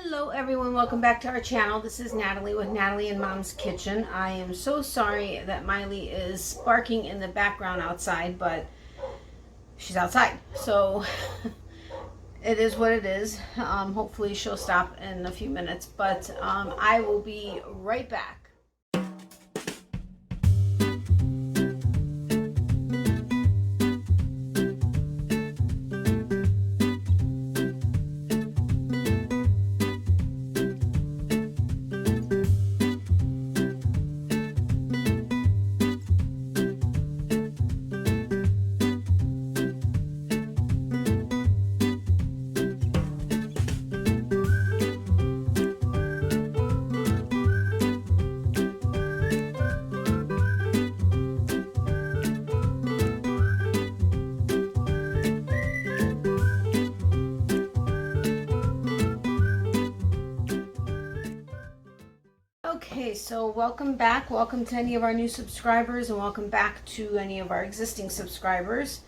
Hello everyone, welcome back to our channel. This is Natalie with Natalie and Mom's Kitchen. I am so sorry that Miley is barking in the background outside, but she's outside. So it is what it is. Hopefully she'll stop in a few minutes, but I will be right back. Okay, so welcome back. Welcome to any of our new subscribers, and welcome back to any of our existing subscribers.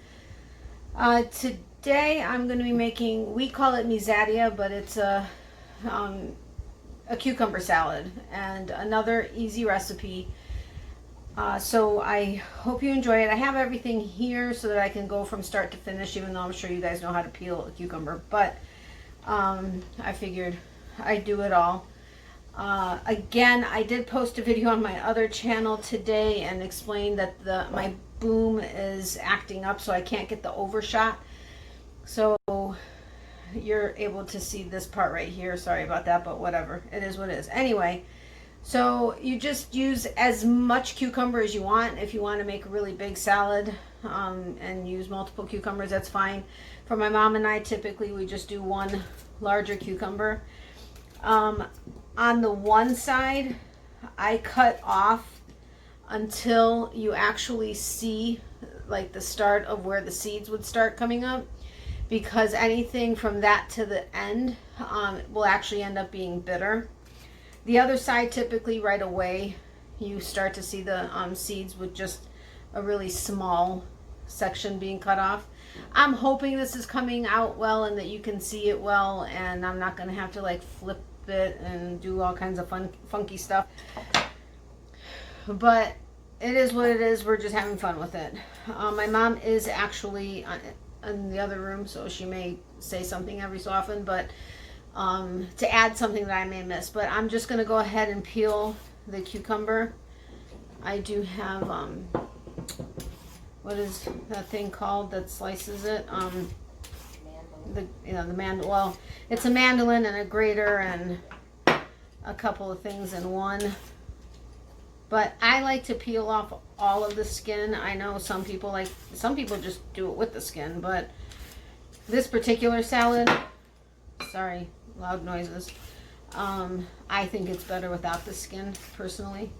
Today I'm going to be making, we call it Mizeria, but it's a cucumber salad, and another easy recipe. So I hope you enjoy it. I have everything here so that I can go from start to finish, even though I'm sure you guys know how to peel a cucumber, but I figured I'd do it all. Again, I did post a video on my other channel today and explained that my boom is acting up, so I can't get the overshot. So you're able to see this part right here. Sorry about that, but whatever. It is what it is. Anyway, so you just use as much cucumber as you want. If you want to make a really big salad and use multiple cucumbers, that's fine. For my mom and I, typically we just do one larger cucumber. On the one side, I cut off until you actually see like the start of where the seeds would start coming up, because anything from that to the end will actually end up being bitter. The other side, typically right away, you start to see the seeds with just a really small section being cut off. I'm hoping this is coming out well and that you can see it well, and I'm not going to have to like flip it and do all kinds of funky stuff, but it is what it is. We're just having fun with it. My mom is actually in the other room, so she may say something every so often, but to add something that I may miss. But I'm just going to go ahead and peel the cucumber. I do have what is that thing called that slices it? Well, it's a mandolin and a grater and a couple of things in one. But I like to peel off all of the skin. I know some people just do it with the skin, but this particular salad, sorry, loud noises, I think it's better without the skin, personally.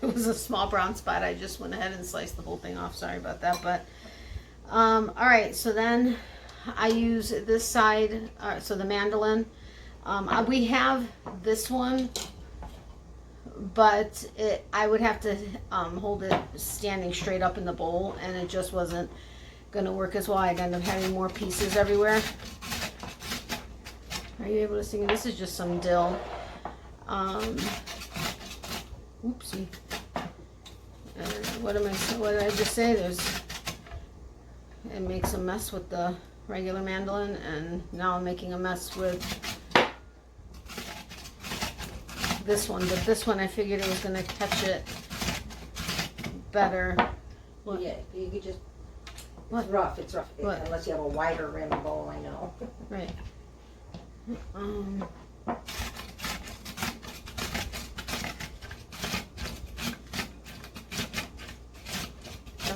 It was a small brown spot. I just went ahead and sliced the whole thing off. Sorry about that. But all right, so then I use this side, so the mandolin. We have this one, but I would have to hold it standing straight up in the bowl, and it just wasn't going to work as well. I'd end up having more pieces everywhere. Are you able to see? This is just some dill. Oopsie. What did I just say? It makes a mess with the regular mandolin, and now I'm making a mess with this one. But this one, I figured it was going to catch it better. What? Yeah, you could just. What? It's rough. It's rough. What? Unless you have a wider rim bowl, I know. Right.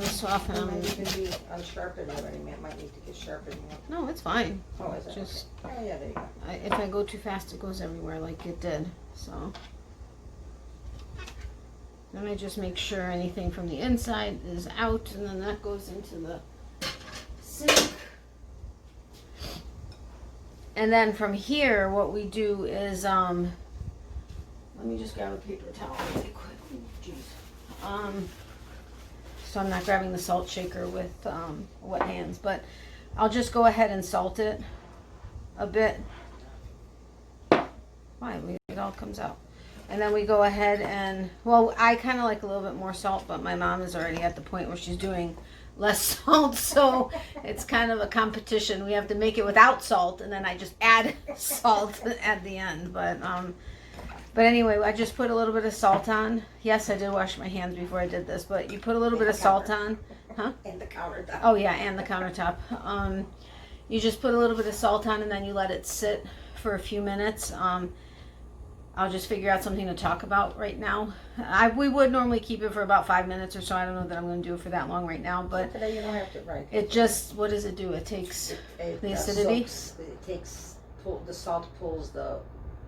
Soften them. Maybe you can be unsharpened already. It might need to get sharpened more. No, it's fine. Oh, is it? Just, okay. Oh, yeah, there you go. If I go too fast, it goes everywhere like it did. So then I just make sure anything from the inside is out, and then that goes into the sink. And then from here, what we do is, let me just grab a paper towel really quick. Jeez. so I'm not grabbing the salt shaker with wet hands. But I'll just go ahead and salt it a bit. Why? It all comes out. And then we go ahead and, well, I kind of like a little bit more salt, but my mom is already at the point where she's doing less salt, so it's kind of a competition. We have to make it without salt, and then I just add salt at the end. But anyway, I just put a little bit of salt on. Yes, I did wash my hands before I did this, but you put a little bit of salt on. Huh? And the countertop. Oh yeah, and the countertop. You just put a little bit of salt on, and then you let it sit for a few minutes. I'll just figure out something to talk about right now. We would normally keep it for about 5 minutes or so. I don't know that I'm going to do it for that long right now, but Today you don't have to write. it just, what does it do? It takes the acidity. The salt pulls the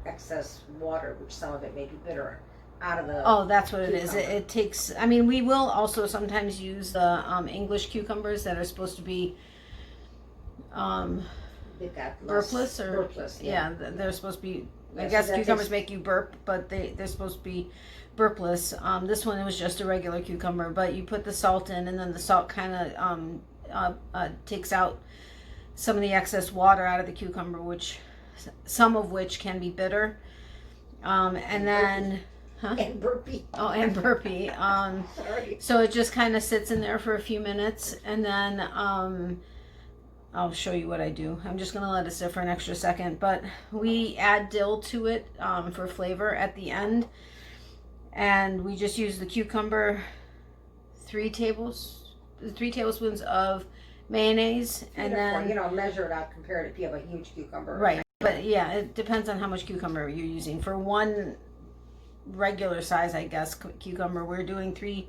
excess water, which some of it may be bitter, out of the. Oh, that's what it is. cucumber. It takes, I mean, we will also sometimes use the English cucumbers that are supposed to be They've got less- burpless, or burpless, yeah, they're supposed to be. I Yeah, guess so that cucumbers takes- make you burp, but they're supposed to be burpless. This one, it was just a regular cucumber, but you put the salt in, and then the salt kind of takes out some of the excess water out of the cucumber, which some of which can be bitter. And then, huh? And burpee. Oh, and burpee. Sorry. So it just kind of sits in there for a few minutes, and then I'll show you what I do. I'm just going to let it sit for an extra second, but we add dill to it for flavor at the end, and we just use the cucumber, 3 tablespoons of mayonnaise, and then measure it out, compare it if you have a huge cucumber. right. But yeah, it depends on how much cucumber you're using. For one regular size, I guess, cucumber, we're doing 3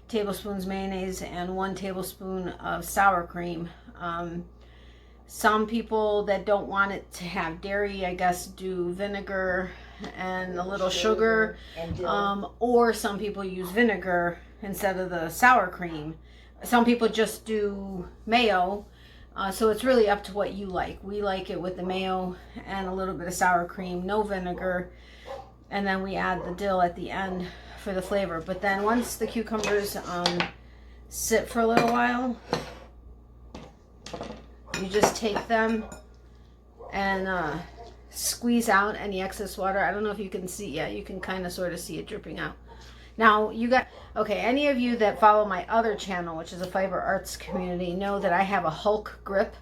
tablespoons mayonnaise and 1 tablespoon of sour cream. Some people that don't want it to have dairy, I guess, do vinegar and a little sugar. And dill. Or some people use vinegar instead of the sour cream. Some people just do mayo. So it's really up to what you like. We like it with the mayo and a little bit of sour cream, no vinegar. And then we add the dill at the end for the flavor. But then once the cucumbers sit for a little while, you just take them and squeeze out any excess water. I don't know if you can see. Yeah, you can kind of sort of see it dripping out. Now, any of you that follow my other channel, which is a fiber arts community, know that I have a Hulk grip.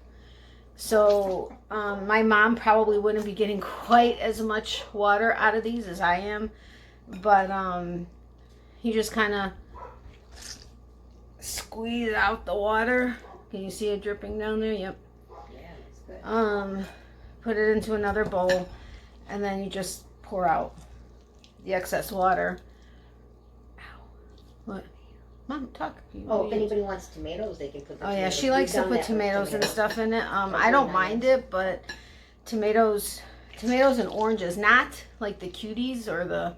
So my mom probably wouldn't be getting quite as much water out of these as I am. But you just kind of squeeze out the water. Can you see it dripping down there? Yep. Yeah, that's good. Put it into another bowl, and then you just pour out the excess water. Ow. What? Mom, talk. If anybody wants tomatoes, they can put the Oh yeah, tomatoes. she likes We've to done put that with tomatoes and stuff in it. I don't mind it, but tomatoes and oranges, not like the cuties or the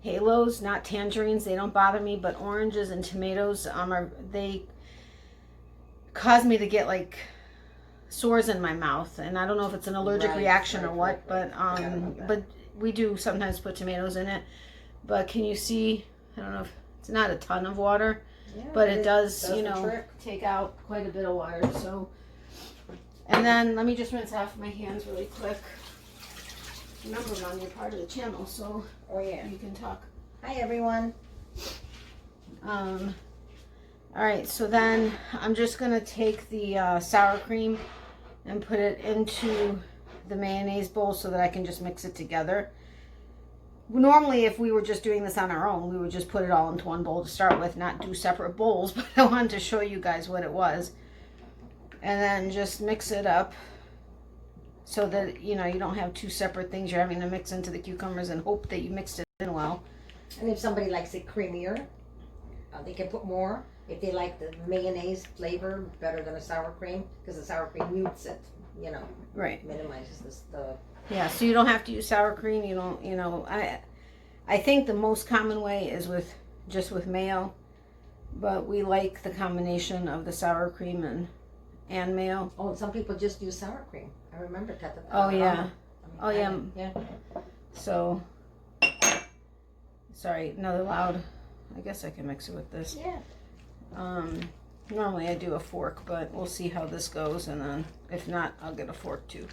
halos, not tangerines. They don't bother me, but oranges and tomatoes they cause me to get like sores in my mouth, and I don't know if it's an allergic reaction or what, but we do sometimes put tomatoes in it. But can you see? I don't know if it's not a ton of water, but it does take out quite a bit of water. So, and then let me just rinse off my hands really quick. Remember, Mom, you're part of the channel, so you can talk. Hi, everyone. All right, so then I'm just going to take the sour cream and put it into the mayonnaise bowl so that I can just mix it together. Normally, if we were just doing this on our own, we would just put it all into one bowl to start with, not do separate bowls, but I wanted to show you guys what it was. And then just mix it up so that, you don't have 2 separate things you're having to mix into the cucumbers, and hope that you mixed it in well. And if somebody likes it creamier, they can put more. If they like the mayonnaise flavor better than a sour cream, because the sour cream mutes it, Right. minimizes the. Yeah, so you don't have to use sour cream. You don't, I think the most common way is with mayo, but we like the combination of the sour cream and mayo. Oh, some people just use sour cream. I remember that. Oh yeah. Yeah. So, sorry, another loud. I guess I can mix it with this. Yeah. Normally I do a fork, but we'll see how this goes, and then if not, I'll get a fork too.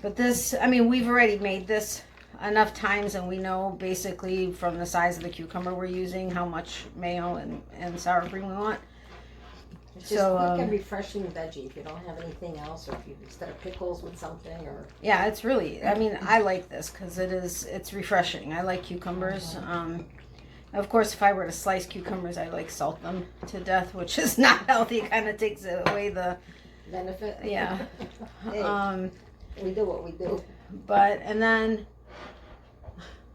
But this, I mean, we've already made this enough times, and we know basically from the size of the cucumber we're using how much mayo and sour cream we want. It's just quick and refreshing veggie if you don't have anything else, or if you instead of pickles with something, or yeah, it's really, I mean, I like this because it's refreshing. I like cucumbers. Of course, if I were to slice cucumbers, I like salt them to death, which is not healthy. It kind of takes away the benefit. Yeah. Hey, we do what we do. But, and then,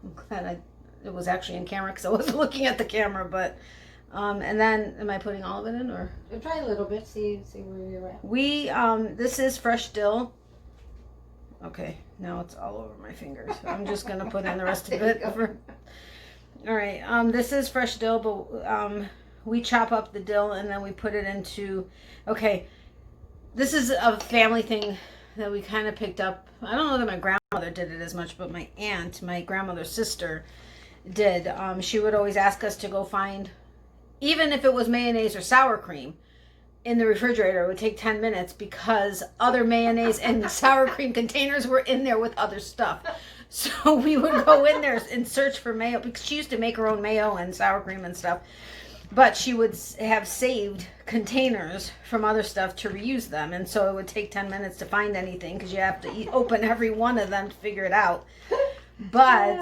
I'm glad it was actually in camera because I wasn't looking at the camera, but, and then, am I putting all of it in, or? We'll try a little bit, see where you're at. We, this is fresh dill. Okay, now it's all over my fingers. I'm just going to put in the rest of it. All right, this is fresh dill, but we chop up the dill and then we put it into, okay, this is a family thing that we kind of picked up. I don't know that my grandmother did it as much, but my aunt, my grandmother's sister, did. She would always ask us to go find, even if it was mayonnaise or sour cream, in the refrigerator. It would take 10 minutes because other mayonnaise and sour cream containers were in there with other stuff. So we would go in there and search for mayo, because she used to make her own mayo and sour cream and stuff. But she would have saved containers from other stuff to reuse them. And so it would take 10 minutes to find anything because you have to open every one of them to figure it out. But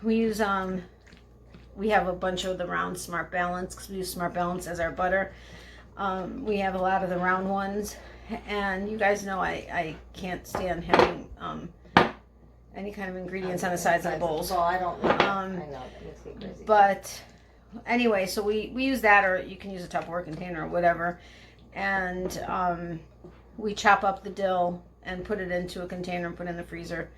we have a bunch of the round Smart Balance because we use Smart Balance as our butter. We have a lot of the round ones. And you guys know I can't stand having any kind of ingredients on the sides of the bowls. Well, I don't know. I know, that makes me crazy. But anyway, so we use that, or you can use a Tupperware container or whatever. And we chop up the dill and put it into a container and put it in the freezer.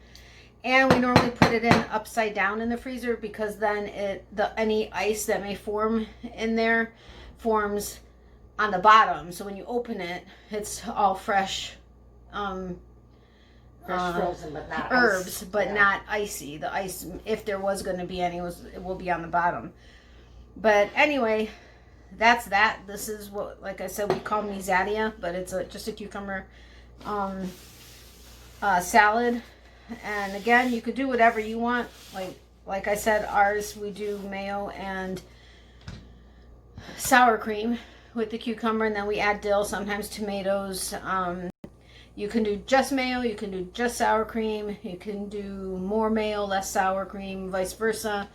And we normally put it in upside down in the freezer because then any ice that may form in there forms on the bottom. So when you open it, it's all fresh. Fresh frozen, but not herbs, ice. But not icy. The ice, if there was going to be any, it will be on the bottom. But anyway, that's that. This is what, like I said, we call Mizeria, but it's just a cucumber salad. And again, you could do whatever you want. Like I said, ours, we do mayo and sour cream with the cucumber, and then we add dill, sometimes tomatoes. You can do just mayo, you can do just sour cream, you can do more mayo, less sour cream, vice versa.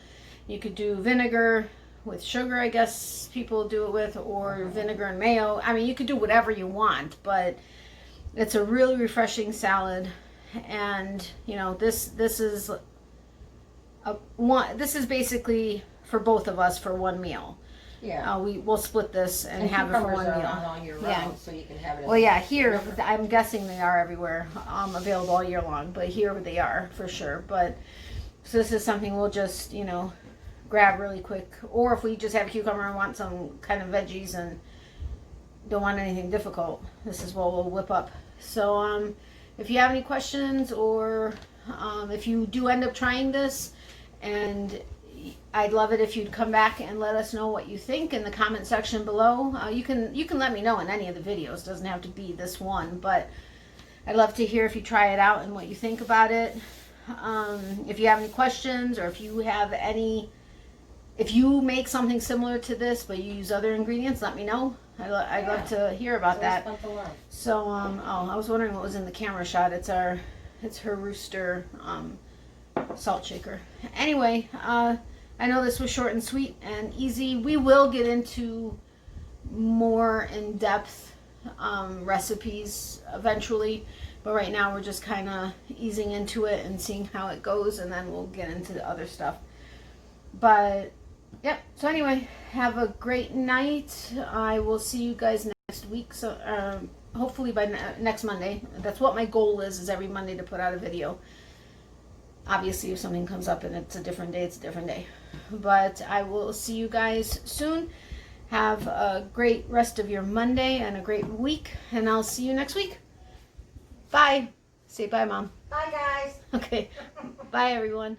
You could do vinegar with sugar, I guess people do it with, or vinegar and mayo. I mean, you could do whatever you want, but it's a really refreshing salad. And you know, this is basically for both of us for one meal. Yeah. We'll split this and have it for one meal. All year round, so you can have it. Well, yeah, here, I'm guessing they are everywhere, available all year long, but here they are for sure. But so this is something we'll just, grab really quick. Or if we just have cucumber and want some kind of veggies and don't want anything difficult, this is what we'll whip up. So if you have any questions, or if you do end up trying this, and I'd love it if you'd come back and let us know what you think in the comment section below. You can let me know in any of the videos. Doesn't have to be this one, but I'd love to hear if you try it out and what you think about it. If you have any questions, or if you make something similar to this but you use other ingredients, let me know. I'd love to hear about that. So I was wondering what was in the camera shot. It's her rooster salt shaker. Anyway, I know this was short and sweet and easy. We will get into more in-depth recipes eventually, but right now we're just kind of easing into it and seeing how it goes, and then we'll get into the other stuff. But yep, so anyway, have a great night. I will see you guys next week, so hopefully by next Monday. That's what my goal is every Monday to put out a video. Obviously, if something comes up and it's a different day, it's a different day. But I will see you guys soon. Have a great rest of your Monday and a great week, and I'll see you next week. Bye. Say bye, Mom. Bye, guys. Okay. Bye, everyone.